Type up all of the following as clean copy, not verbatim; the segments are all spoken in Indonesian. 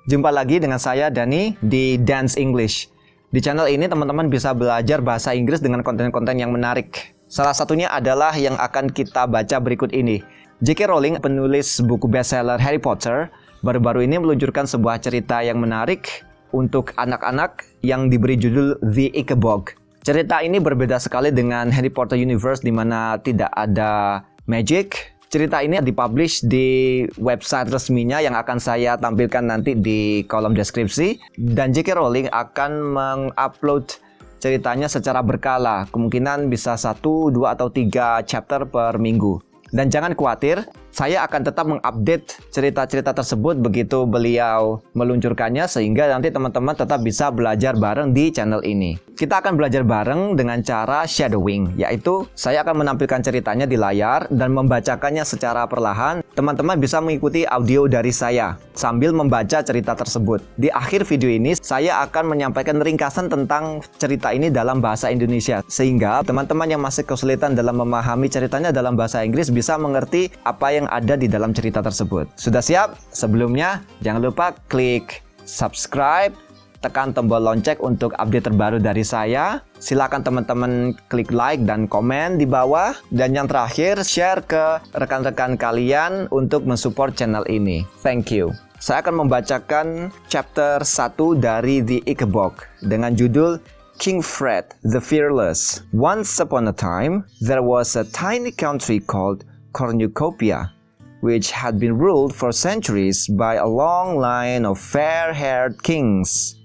Jumpa lagi dengan saya Dani di Danz English. Di channel ini teman-teman bisa belajar bahasa Inggris dengan konten-konten yang menarik. Salah satunya adalah yang akan kita baca berikut ini. J.K.Rowling, penulis buku bestseller Harry Potter, baru-baru ini meluncurkan sebuah cerita yang menarik untuk anak-anak yang diberi judul The Ickabog. Cerita ini berbeda sekali dengan Harry Potter Universe di mana tidak ada magic. Cerita ini dipublish di website resminya yang akan saya tampilkan nanti di kolom deskripsi. Dan J.K. Rowling akan mengupload ceritanya secara berkala. Kemungkinan bisa 1, 2, atau 3 chapter per minggu. Dan jangan khawatir, saya akan tetap mengupdate cerita-cerita tersebut begitu beliau meluncurkannya sehingga nanti teman-teman tetap bisa belajar bareng di channel ini. Kita akan belajar bareng dengan cara shadowing, yaitu saya akan menampilkan ceritanya di layar dan membacakannya secara perlahan. Teman-teman bisa mengikuti audio dari saya sambil membaca cerita tersebut. Di akhir video ini, saya akan menyampaikan ringkasan tentang cerita ini dalam bahasa Indonesia sehingga teman-teman yang masih kesulitan dalam memahami ceritanya dalam bahasa Inggris bisa mengerti apa yang ada di dalam cerita tersebut. Sudah siap? Sebelumnya, jangan lupa klik subscribe, tekan tombol lonceng untuk update terbaru dari saya. Silakan teman-teman klik like dan komen di bawah. Dan yang terakhir, share ke rekan-rekan kalian untuk mensupport channel ini. Thank you. Saya akan membacakan chapter 1 dari The Ickabog dengan judul King Fred the Fearless. Once upon a time, there was a tiny country called Cornucopia, which had been ruled for centuries by a long line of fair-haired kings.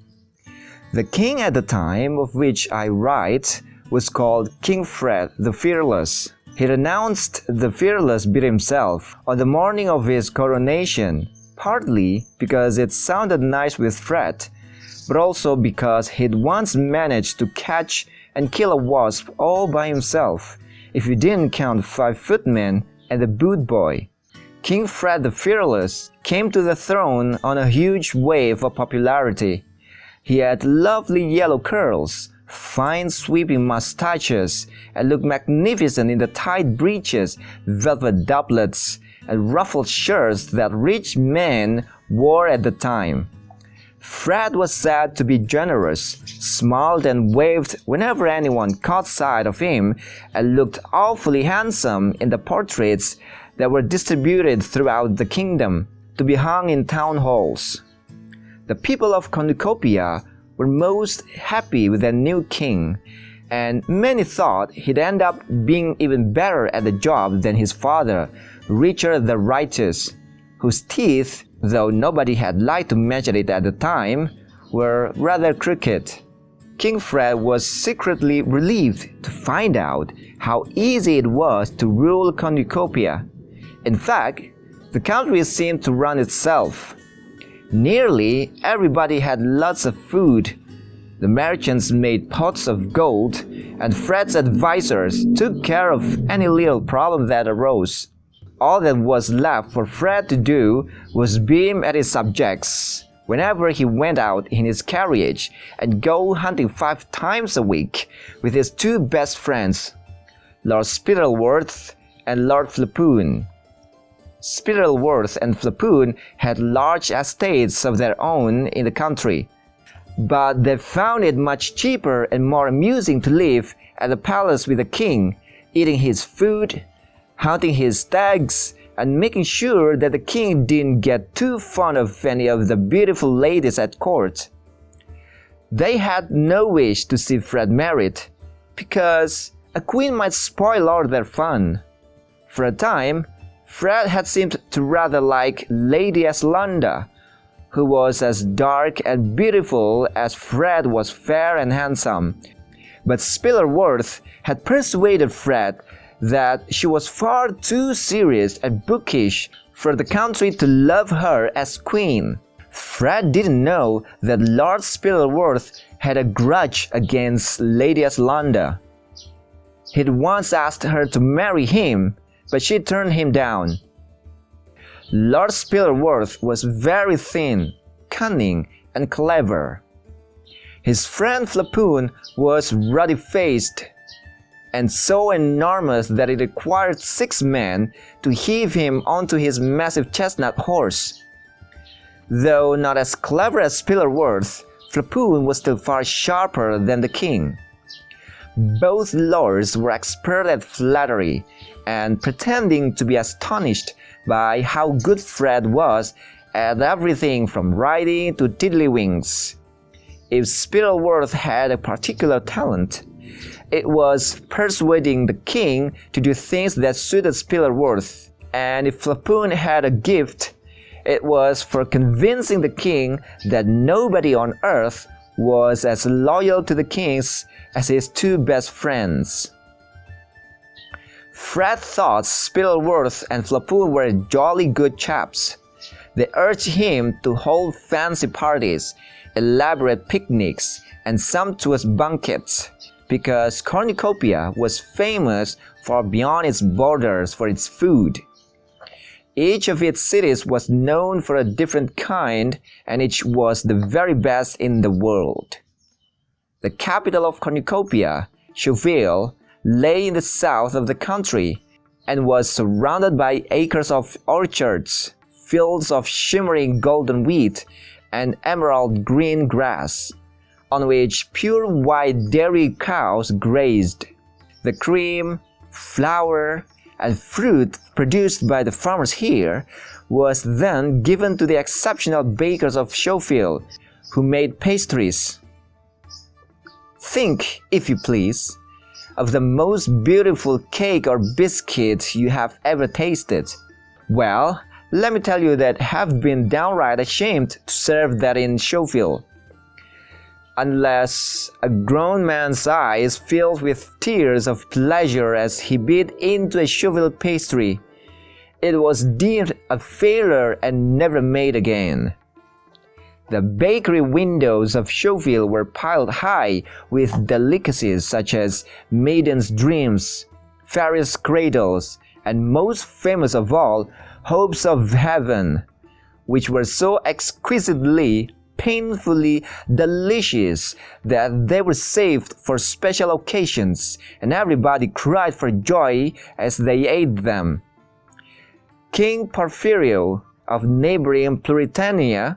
The king at the time of which I write was called King Fred the Fearless. He renounced the fearless bit himself on the morning of his coronation, partly because it sounded nice with Fred, but also because he'd once managed to catch and kill a wasp all by himself, if you didn't count 5 footmen and the boot boy. King Fred the Fearless came to the throne on a huge wave of popularity. He had lovely yellow curls, fine sweeping mustaches, and looked magnificent in the tight breeches, velvet doublets, and ruffled shirts that rich men wore at the time. Fred was said to be generous, smiled and waved whenever anyone caught sight of him, and looked awfully handsome in the portraits that were distributed throughout the kingdom to be hung in town halls. The people of Cornucopia were most happy with their new king, and many thought he'd end up being even better at the job than his father, Richard the Righteous, whose teeth, though nobody had liked to measure it at the time, were rather crooked. King Fred was secretly relieved to find out how easy it was to rule Cornucopia. In fact, the country seemed to run itself. Nearly everybody had lots of food. The merchants made pots of gold, and Fred's advisors took care of any little problem that arose. All that was left for Fred to do was beam at his subjects whenever he went out in his carriage and go hunting 5 times a week with his 2 best friends, Lord Spittleworth and Lord Flapoon. Spittleworth and Flapoon had large estates of their own in the country, but they found it much cheaper and more amusing to live at the palace with the king, eating his food, hunting his stags, and making sure that the king didn't get too fond of any of the beautiful ladies at court. They had no wish to see Fred married, because a queen might spoil all their fun. For a time, Fred had seemed to rather like Lady Eslanda, who was as dark and beautiful as Fred was fair and handsome. But Spittleworth had persuaded Fred that she was far too serious and bookish for the country to love her as queen. Fred didn't know that Lord Spittleworth had a grudge against Lady Eslanda. He'd once asked her to marry him, but she turned him down. Lord Spittleworth was very thin, cunning, and clever. His friend Flapoon was ruddy-faced and so enormous that it required 6 men to heave him onto his massive chestnut horse. Though not as clever as Spilerworth, Flapoon was still far sharper than the king. Both lords were expert at flattery, and pretending to be astonished by how good Fred was at everything from riding to tiddlywinks. If Spilerworth had a particular talent, it was persuading the king to do things that suited Spilerworth, and if Flapoon had a gift, it was for convincing the king that nobody on earth was as loyal to the king as his two best friends. Fred thought Spilerworth and Flapoon were jolly good chaps. They urged him to hold fancy parties, elaborate picnics, and sumptuous banquets, because Cornucopia was famous far beyond its borders for its food. Each of its cities was known for a different kind, and each was the very best in the world. The capital of Cornucopia, Sheffield, lay in the south of the country and was surrounded by acres of orchards, fields of shimmering golden wheat, and emerald green grass, on which pure white dairy cows grazed. The cream, flour, and fruit produced by the farmers here was then given to the exceptional bakers of Sheffield, who made pastries. Think, if you please, of the most beautiful cake or biscuit you have ever tasted. Well, let me tell you that have been downright ashamed to serve that in Sheffield. Unless a grown man's eyes filled with tears of pleasure as he bit into a Sheffield pastry, it was deemed a failure and never made again. The bakery windows of Sheffield were piled high with delicacies such as maiden's dreams, fairies' cradles, and most famous of all, hopes of heaven, which were so exquisitely, painfully delicious that they were saved for special occasions, and everybody cried for joy as they ate them. King Porphyrio of neighboring Pluritania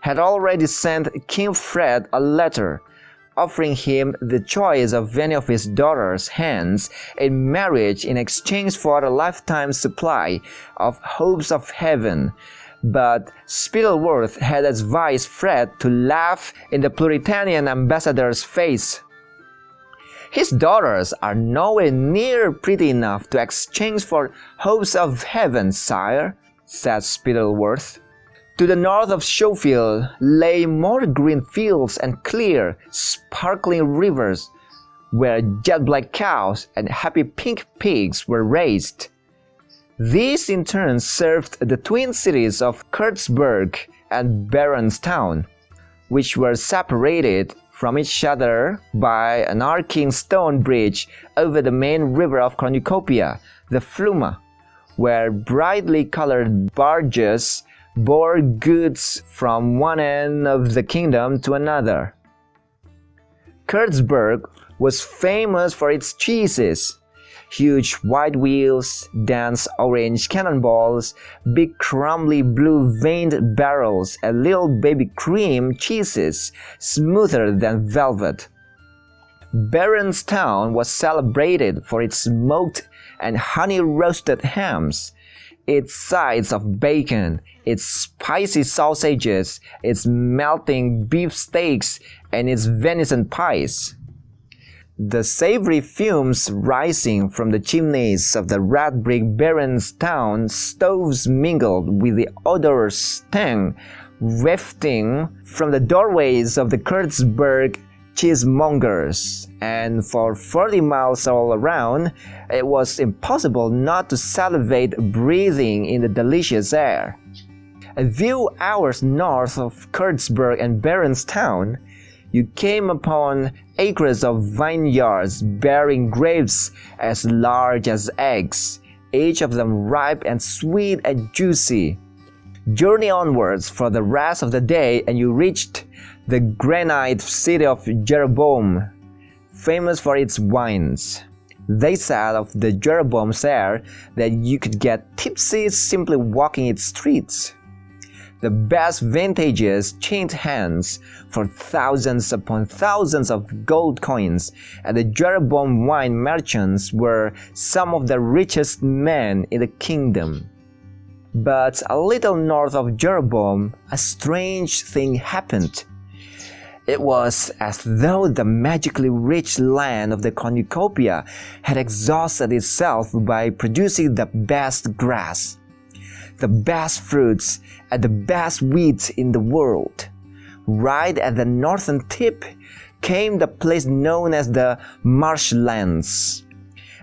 had already sent King Fred a letter offering him the choice of any of his daughter's hands in marriage in exchange for a lifetime supply of hopes of heaven. But Spilerworth had advised Fred to laugh in the Pluritanian ambassador's face. "His daughters are nowhere near pretty enough to exchange for hopes of heaven, sire," said Spilerworth. To the north of Sheffield lay more green fields and clear, sparkling rivers, where jet-black cows and happy pink pigs were raised. These in turn served the twin cities of Kurtzburg and Baronstown, which were separated from each other by an arcing stone bridge over the main river of Cornucopia, the Fluma, where brightly colored barges bore goods from one end of the kingdom to another. Kurtzburg was famous for its cheeses, huge white wheels, dense orange cannonballs, big crumbly blue-veined barrels, and little baby cream cheeses smoother than velvet. Baronstown was celebrated for its smoked and honey-roasted hams, its sides of bacon, its spicy sausages, its melting beef steaks, and its venison pies. The savory fumes rising from the chimneys of the red brick Baronstown stoves mingled with the odorous tang wafting from the doorways of the Kurtzburg cheesemongers, and for 40 miles all around, it was impossible not to salivate breathing in the delicious air. A few hours north of Kurtzburg and Baronstown, you came upon acres of vineyards bearing grapes as large as eggs, each of them ripe and sweet and juicy. Journey onwards for the rest of the day and you reached the granite city of Jeroboam, famous for its wines. They said of the Jeroboam's air that you could get tipsy simply walking its streets. The best vintages changed hands for thousands upon thousands of gold coins, and the Jeroboam wine merchants were some of the richest men in the kingdom. But a little north of Jeroboam, a strange thing happened. It was as though the magically rich land of the cornucopia had exhausted itself by producing the best grass, the best fruits, and the best wheat in the world. Right at the northern tip came the place known as the marshlands,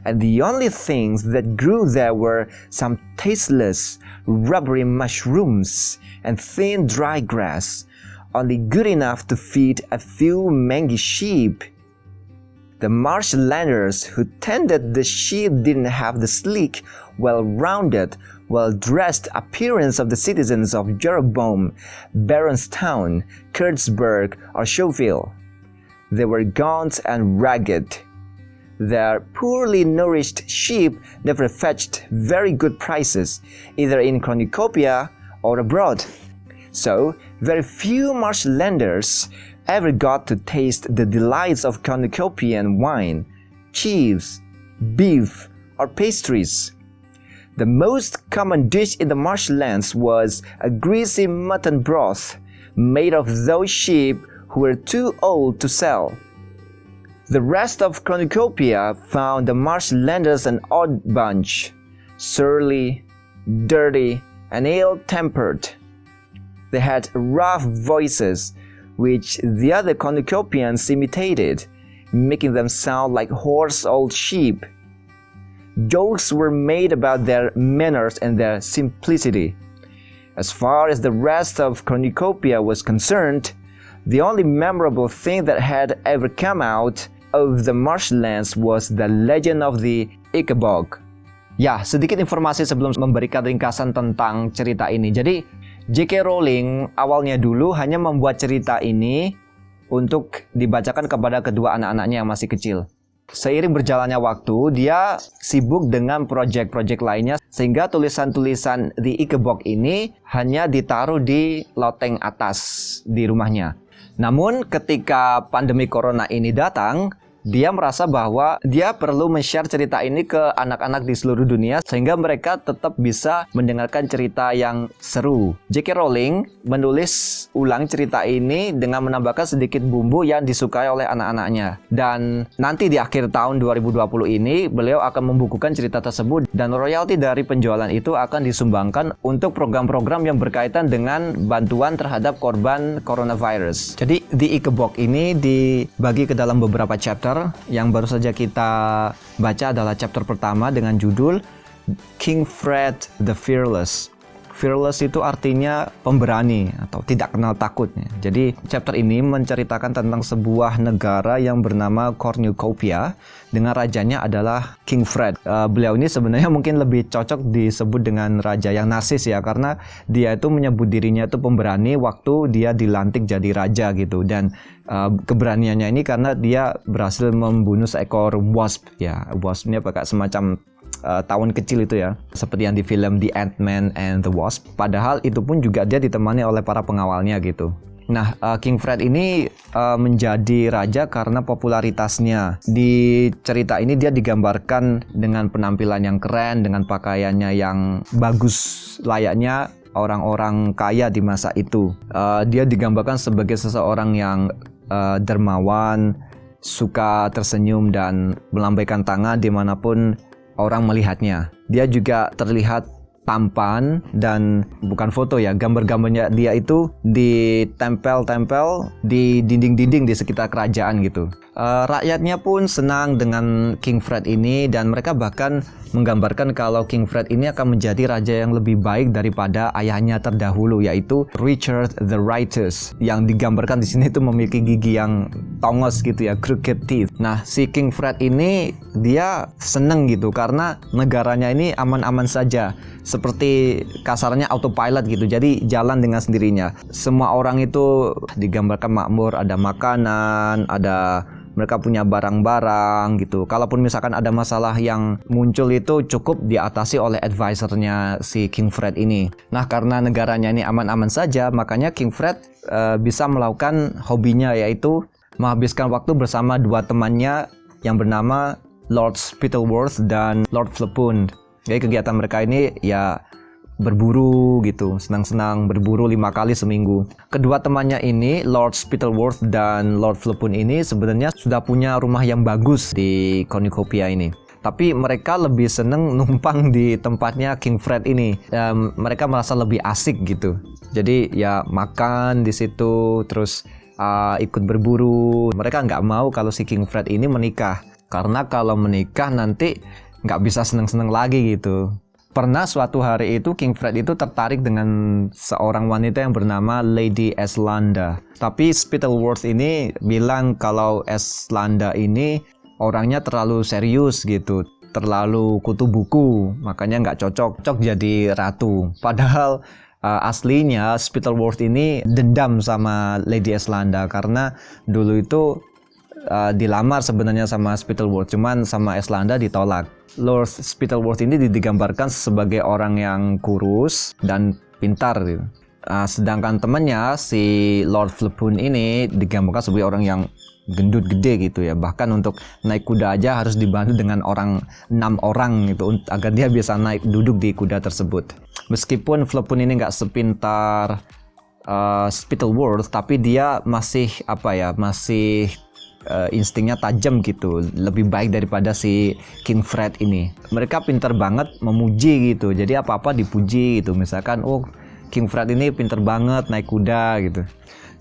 and the only things that grew there were some tasteless, rubbery mushrooms and thin dry grass, only good enough to feed a few mangy sheep. The marshlanders who tended the sheep didn't have the sleek, well-rounded, well-dressed appearance of the citizens of Jeroboam, Baronstown, Kurtzburg, or Sheffield. They were gaunt and ragged. Their poorly nourished sheep never fetched very good prices, either in cornucopia or abroad. So, very few marshlanders ever got to taste the delights of cornucopian wine, cheese, beef, or pastries. The most common dish in the marshlands was a greasy mutton broth made of those sheep who were too old to sell. The rest of cornucopia found the marshlanders an odd bunch, surly, dirty, and ill-tempered. They had rough voices, which the other cornucopians imitated, making them sound like hoarse old sheep. Jokes were made about their manners and their simplicity. As far as the rest of cornucopia was concerned, the only memorable thing that had ever come out of the marshlands was the legend of the Ickabog. Ya, sedikit informasi sebelum memberikan ringkasan tentang cerita ini. Jadi, J.K. Rowling awalnya dulu hanya membuat cerita ini untuk dibacakan kepada kedua anak-anaknya yang masih kecil. Seiring berjalannya waktu, dia sibuk dengan proyek-proyek lainnya sehingga tulisan-tulisan di Ickabog ini hanya ditaruh di loteng atas di rumahnya. Namun ketika pandemi corona ini datang, dia merasa bahwa dia perlu men-share cerita ini ke anak-anak di seluruh dunia sehingga mereka tetap bisa mendengarkan cerita yang seru. J.K. Rowling menulis ulang cerita ini dengan menambahkan sedikit bumbu yang disukai oleh anak-anaknya. Dan nanti di akhir tahun 2020 ini, beliau akan membukukan cerita tersebut dan royalti dari penjualan itu akan disumbangkan untuk program-program yang berkaitan dengan bantuan terhadap korban coronavirus. Jadi di Ickabog ini dibagi ke dalam beberapa chapter. Yang baru saja kita baca adalah chapter pertama dengan judul King Fred the Fearless. Fearless itu artinya pemberani atau tidak kenal takutnya. Jadi chapter ini menceritakan tentang sebuah negara yang bernama Cornucopia dengan rajanya adalah King Fred. Beliau ini sebenarnya mungkin lebih cocok disebut dengan raja yang narsis ya, karena dia itu menyebut dirinya itu pemberani waktu dia dilantik jadi raja gitu. Dan keberaniannya ini karena dia berhasil membunuh seekor wasp ya. Wasp ini pakai semacam tawon kecil itu ya, seperti yang di film The Ant-Man and the Wasp. Padahal itu pun juga dia ditemani oleh para pengawalnya gitu. Nah, King Fred ini menjadi raja karena popularitasnya. Di cerita ini dia digambarkan dengan penampilan yang keren, dengan pakaiannya yang bagus, layaknya orang-orang kaya di masa itu. Dia digambarkan sebagai seseorang yang dermawan, suka tersenyum dan melambaikan tangan dimanapun orang melihatnya. Dia juga terlihat tampan dan bukan foto ya, gambar-gambarnya dia itu ditempel-tempel di dinding-dinding di sekitar kerajaan gitu. Rakyatnya pun senang dengan King Fred ini dan mereka bahkan menggambarkan kalau King Fred ini akan menjadi raja yang lebih baik daripada ayahnya terdahulu, yaitu Richard the Righteous, yang digambarkan di sini itu memiliki gigi yang tongos gitu ya, crooked teeth. Nah, si King Fred ini dia seneng gitu karena negaranya ini aman-aman saja, seperti kasarnya autopilot gitu, jadi jalan dengan sendirinya. Semua orang itu digambarkan makmur, ada makanan, ada mereka punya barang-barang gitu. Kalaupun misalkan ada masalah yang muncul itu cukup diatasi oleh advisernya si King Fred ini. Nah, karena negaranya ini aman-aman saja, makanya King Fred bisa melakukan hobinya, yaitu menghabiskan waktu bersama dua temannya yang bernama Lord Spittleworth dan Lord Flepoon. Jadi kegiatan mereka ini ya berburu gitu, senang-senang berburu 5 kali seminggu. Kedua temannya ini, Lord Spittleworth dan Lord Flepoon ini sebenarnya sudah punya rumah yang bagus di Cornucopia ini. Tapi mereka lebih seneng numpang di tempatnya King Fred ini. Mereka merasa lebih asik gitu. Jadi ya makan di situ, terus ikut berburu. Mereka nggak mau kalau si King Fred ini menikah. Karena kalau menikah nanti nggak bisa seneng-seneng lagi gitu. Pernah suatu hari itu King Fred itu tertarik dengan seorang wanita yang bernama Lady Eslanda. Tapi Spittleworth ini bilang kalau Eslanda ini orangnya terlalu serius gitu, terlalu kutu buku, makanya nggak cocok jadi ratu. Padahal aslinya Spittleworth ini dendam sama Lady Eslanda karena dulu itu dilamar sebenarnya sama Spittleworth, cuman sama Eslanda ditolak. Lord Spittleworth ini digambarkan sebagai orang yang kurus dan pintar gitu. Sedangkan temannya si Lord Flepoon ini digambarkan sebagai orang yang gendut gede gitu ya. Bahkan untuk naik kuda aja harus dibantu dengan 6 orang gitu agar dia bisa duduk di kuda tersebut. Meskipun Flepoon ini nggak sepintar Spittleworth, tapi dia masih instingnya tajam gitu, lebih baik daripada si King Fred ini. Mereka pintar banget memuji gitu, jadi apa-apa dipuji gitu. Misalkan, oh King Fred ini pintar banget naik kuda gitu.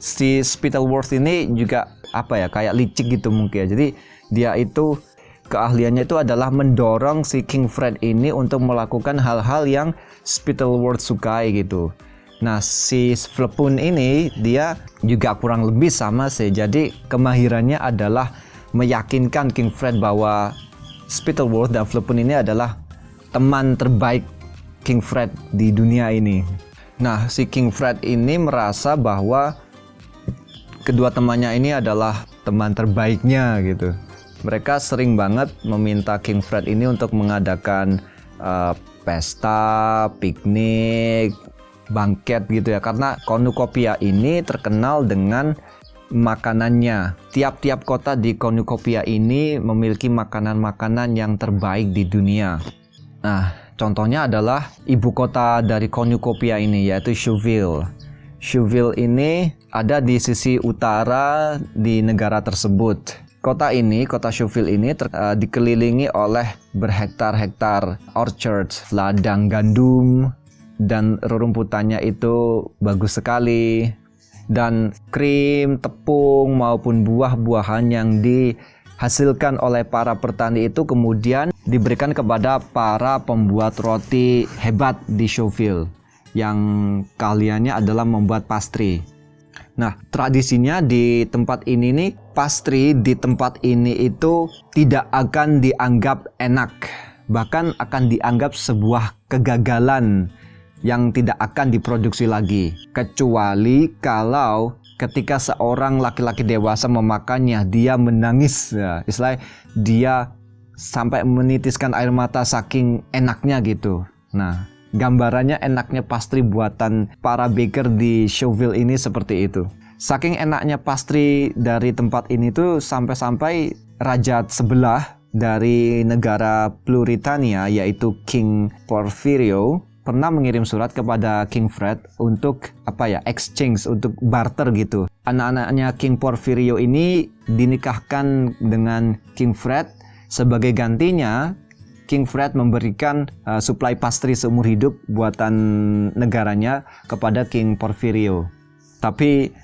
Si Spittleworth ini juga kayak licik gitu mungkin ya. Jadi dia itu keahliannya itu adalah mendorong si King Fred ini untuk melakukan hal-hal yang Spittleworth sukai gitu. Nah, si Flepoon ini dia juga kurang lebih sama sih. Jadi kemahirannya adalah meyakinkan King Fred bahwa Spittleworth dan Flepoon ini adalah teman terbaik King Fred di dunia ini. Nah, si King Fred ini merasa bahwa kedua temannya ini adalah teman terbaiknya gitu. Mereka sering banget meminta King Fred ini untuk mengadakan pesta, piknik, bangket gitu ya, karena Cornucopia ini terkenal dengan makanannya. Tiap-tiap kota di Cornucopia ini memiliki makanan-makanan yang terbaik di dunia. Nah, contohnya adalah ibu kota dari Cornucopia ini, yaitu Shoeville. Shoeville ini ada di sisi utara di negara tersebut. Kota Shoeville ini dikelilingi oleh berhektar-hektar orchard, ladang gandum, dan rerumputannya itu bagus sekali. Dan krim, tepung maupun buah-buahan yang dihasilkan oleh para petani itu kemudian diberikan kepada para pembuat roti hebat di Shoeville yang keahliannya adalah membuat pastry. Nah, tradisinya di tempat ini nih, pastry di tempat ini itu tidak akan dianggap enak, bahkan akan dianggap sebuah kegagalan yang tidak akan diproduksi lagi, kecuali kalau ketika seorang laki-laki dewasa memakannya dia menangis ya, istilahnya dia sampai menitiskan air mata saking enaknya gitu. Nah, gambarannya enaknya pastry buatan para baker di Shoeville ini seperti itu. Saking enaknya pastry dari tempat ini tuh sampai-sampai raja sebelah dari negara Pluritania, yaitu King Porfirio, pernah mengirim surat kepada King Fred untuk exchange, untuk barter gitu. Anak-anaknya King Porfirio ini dinikahkan dengan King Fred. Sebagai gantinya, King Fred memberikan suplai pastry seumur hidup buatan negaranya kepada King Porfirio. Tapi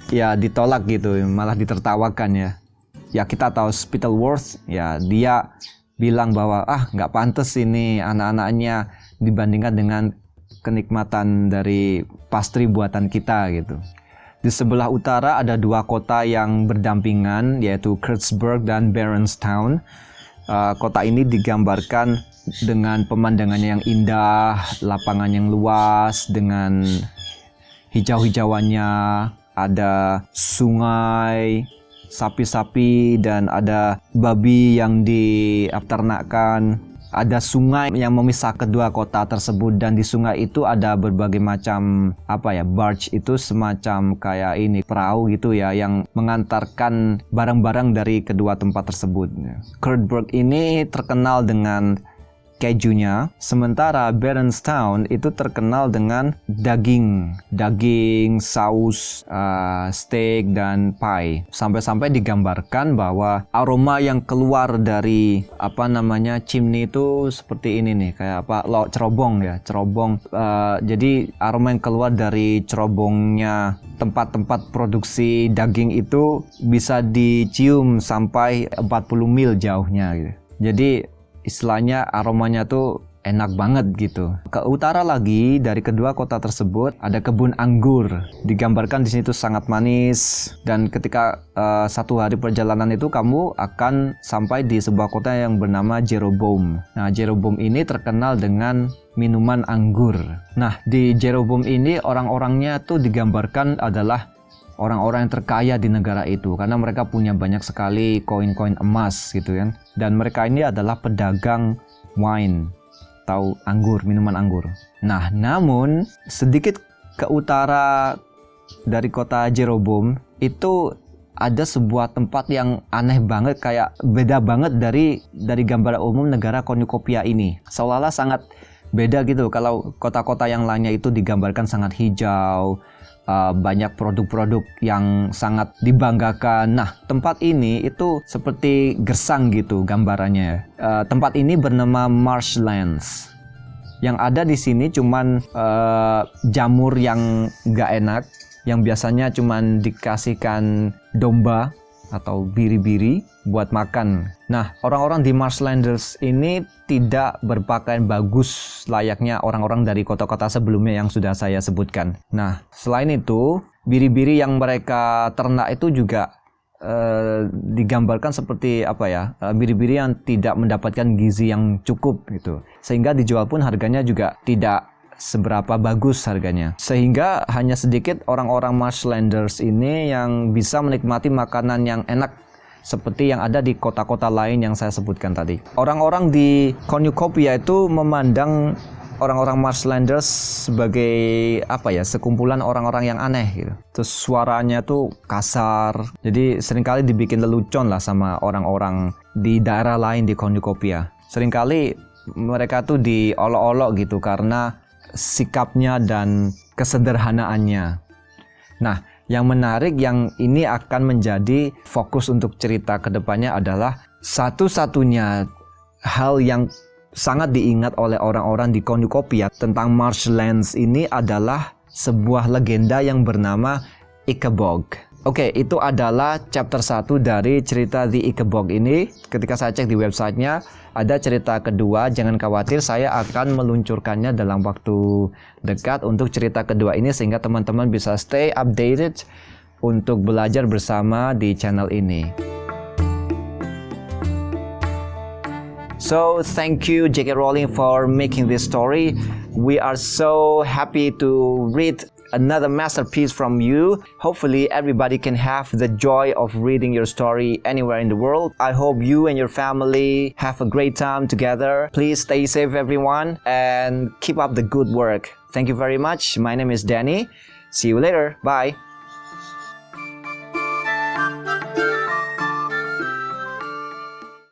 ya ditolak gitu, malah ditertawakan ya. Ya kita tahu Spittleworth, ya dia bilang bahwa nggak pantas ini anak-anaknya dibandingkan dengan kenikmatan dari pastry buatan kita gitu. Di sebelah utara ada dua kota yang berdampingan, yaitu Kurtzburg dan Baronstown. Kota ini digambarkan dengan pemandangannya yang indah, lapangan yang luas dengan hijau-hijauannya, ada sungai, sapi-sapi dan ada babi yang diternakkan. Ada sungai yang memisah kedua kota tersebut, dan di sungai itu ada berbagai macam barge, itu semacam kayak ini perahu gitu ya, yang mengantarkan barang-barang dari kedua tempat tersebut. Kurtburg ini terkenal dengan kejunya, sementara Town itu terkenal dengan daging, saus, steak, dan pie. Sampai-sampai digambarkan bahwa aroma yang keluar dari chimney itu seperti ini nih, kayak cerobong. Jadi aroma yang keluar dari cerobongnya tempat-tempat produksi daging itu bisa dicium sampai 40 mil jauhnya gitu. Jadi istilahnya aromanya tuh enak banget gitu. Ke utara lagi dari kedua kota tersebut ada kebun anggur. Digambarkan di sini tuh sangat manis, dan ketika satu hari perjalanan itu kamu akan sampai di sebuah kota yang bernama Jeroboam. Nah, Jeroboam ini terkenal dengan minuman anggur. Nah, di Jeroboam ini orang-orangnya tuh digambarkan adalah orang-orang yang terkaya di negara itu, karena mereka punya banyak sekali koin-koin emas gitu kan. Dan mereka ini adalah pedagang wine atau anggur, minuman anggur. Nah, namun sedikit ke utara dari kota Jeroboam itu ada sebuah tempat yang aneh banget, kayak beda banget dari gambaran umum negara kornukopiah ini. Seolah-olah sangat beda gitu. Kalau kota-kota yang lainnya itu digambarkan sangat hijau, banyak produk-produk yang sangat dibanggakan. Nah, tempat ini itu seperti gersang gitu gambarannya. Tempat ini bernama Marshlands. Yang ada di sini cuman jamur yang gak enak, yang biasanya cuman dikasihkan domba atau biri-biri buat makan. Nah, orang-orang di Marshlanders ini tidak berpakaian bagus layaknya orang-orang dari kota-kota sebelumnya yang sudah saya sebutkan. Nah, selain itu, biri-biri yang mereka ternak itu juga digambarkan seperti biri-biri yang tidak mendapatkan gizi yang cukup gitu. Sehingga dijual pun harganya juga tidak seberapa bagus harganya. Sehingga hanya sedikit orang-orang Marshlanders ini yang bisa menikmati makanan yang enak seperti yang ada di kota-kota lain yang saya sebutkan tadi. Orang-orang di kornukopiah itu memandang orang-orang Marshlanders sebagai sekumpulan orang-orang yang aneh gitu. Terus suaranya tuh kasar. Jadi seringkali dibikin lelucon lah sama orang-orang di daerah lain di kornukopiah. Seringkali mereka tuh diolok-olok gitu karena sikapnya dan kesederhanaannya. Nah, yang menarik yang ini akan menjadi fokus untuk cerita kedepannya adalah satu-satunya hal yang sangat diingat oleh orang-orang di kornukopiah tentang Marshlands ini adalah sebuah legenda yang bernama Ickabog. Oke, itu adalah chapter 1 dari cerita The Ickabog ini. Ketika saya cek di websitenya, ada cerita kedua. Jangan khawatir, saya akan meluncurkannya dalam waktu dekat untuk cerita kedua ini, sehingga teman-teman bisa stay updated untuk belajar bersama di channel ini. So, thank you J.K.Rowling for making this story. We are so happy to read another masterpiece from you. Hopefully everybody can have the joy of reading your story anywhere in the world. I hope you and your family have a great time together. Please stay safe everyone and keep up the good work. Thank you very much. My name is Danny. See you later. Bye.